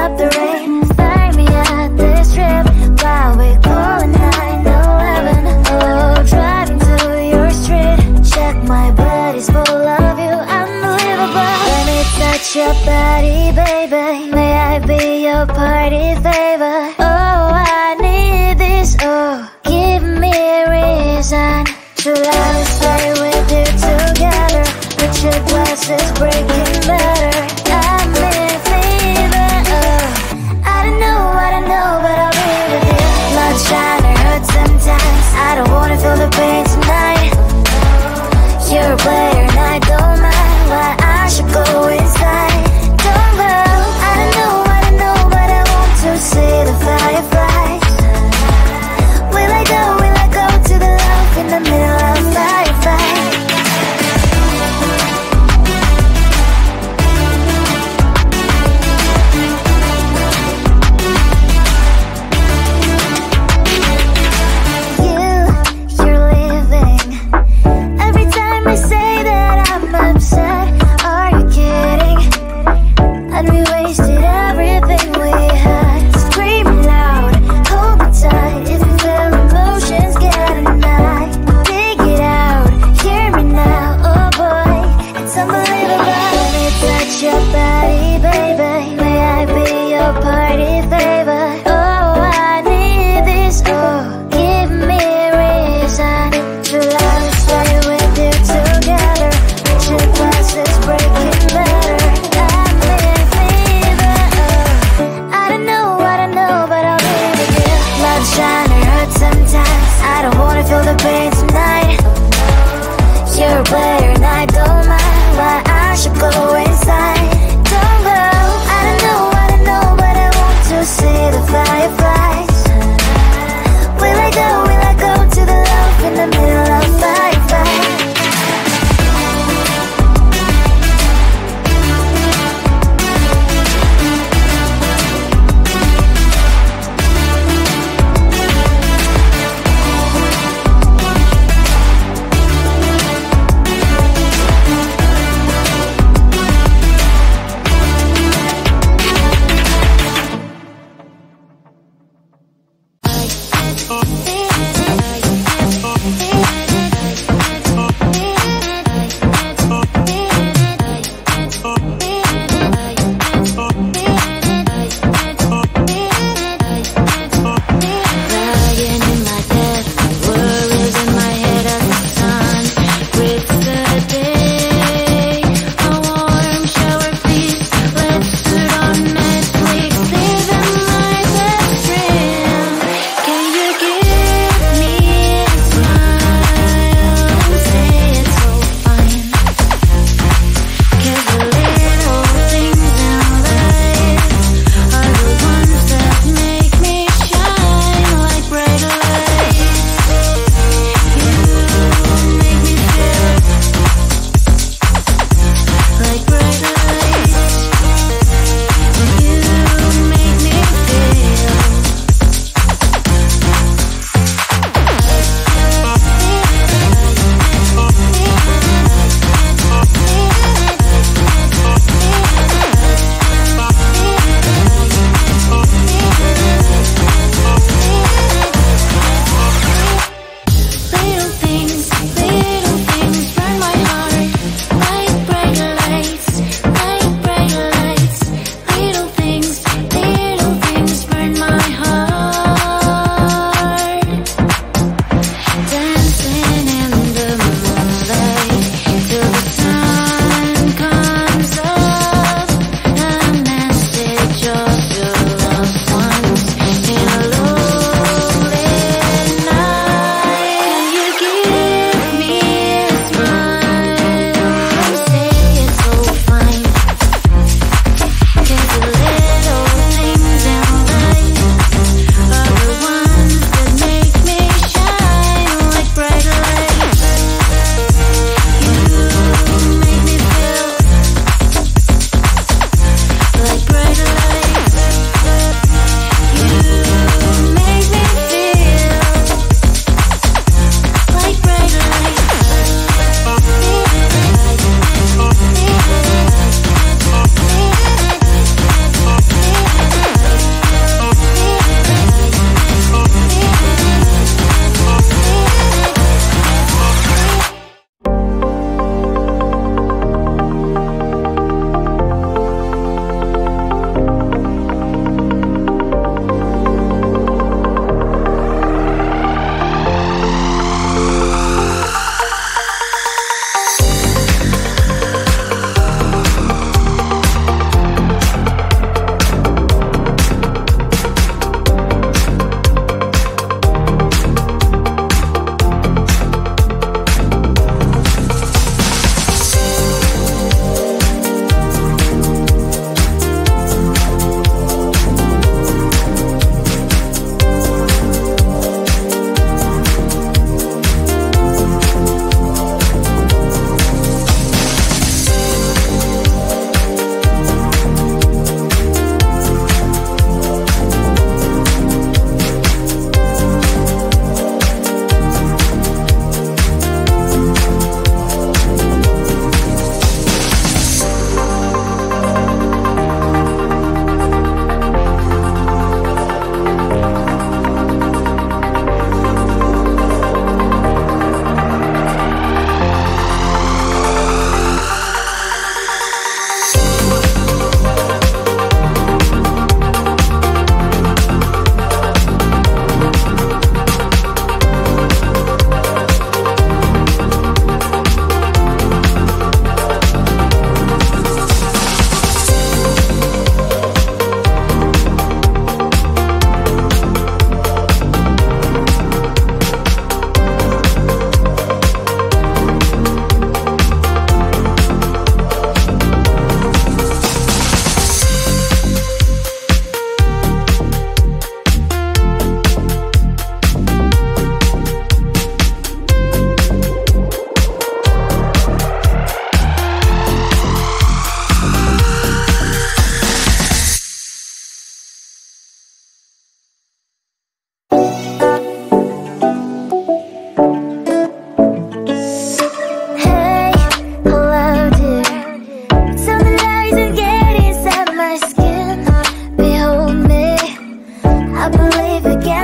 stop the rain. Find me at this trip while we calling 911. Oh, driving to your street. Check my body's full of you, unbelievable. Let me touch your body, baby. May I be your party favor? Oh, I need this. Oh, give me a reason to let me stay with you together. Put your glasses breaking better. I'm in fever. Oh, I don't know, but I'll be with you. Blood shine or hurt sometimes. I don't wanna feel the pain tonight. You're a player and I don't mind why I should go inside. Don't go. I don't know, but I want to see the fireflies. Will I go to the love in the middle of firefight? You're leaving. Every time I say that I'm upset, are you kidding? And we wasted everything we had. Screaming loud, hold me tight. If you feel emotions getting mad, dig it out, hear me now. Oh boy, it's unbelievable. Let me touch your body, baby. May I be your party favor? Oh, I need this. Oh, give me a reason to let me stay with you together. Put your glasses breaking better. I'm in fever. Oh, I don't know, but I'll be with you. Blood shine or hurt sometimes. I don't wanna feel the pain tonight. You're a player and I don't mind why I should go inside. Don't go. I don't know, but I want to see the fireflies. Will I go to the love in the middle of firefight? Can you give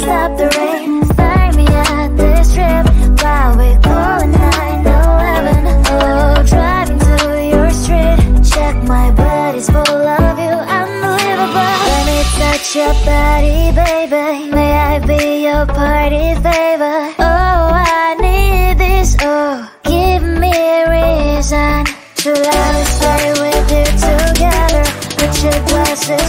stop the rain. Find me at this trip while we're going 9/11. Oh, driving to your street. Check my body's full of you, unbelievable. Let me touch your body, baby. May I be your party favor? Oh, I need this. Oh, give me a reason to let me stay with you together. Put your glasses.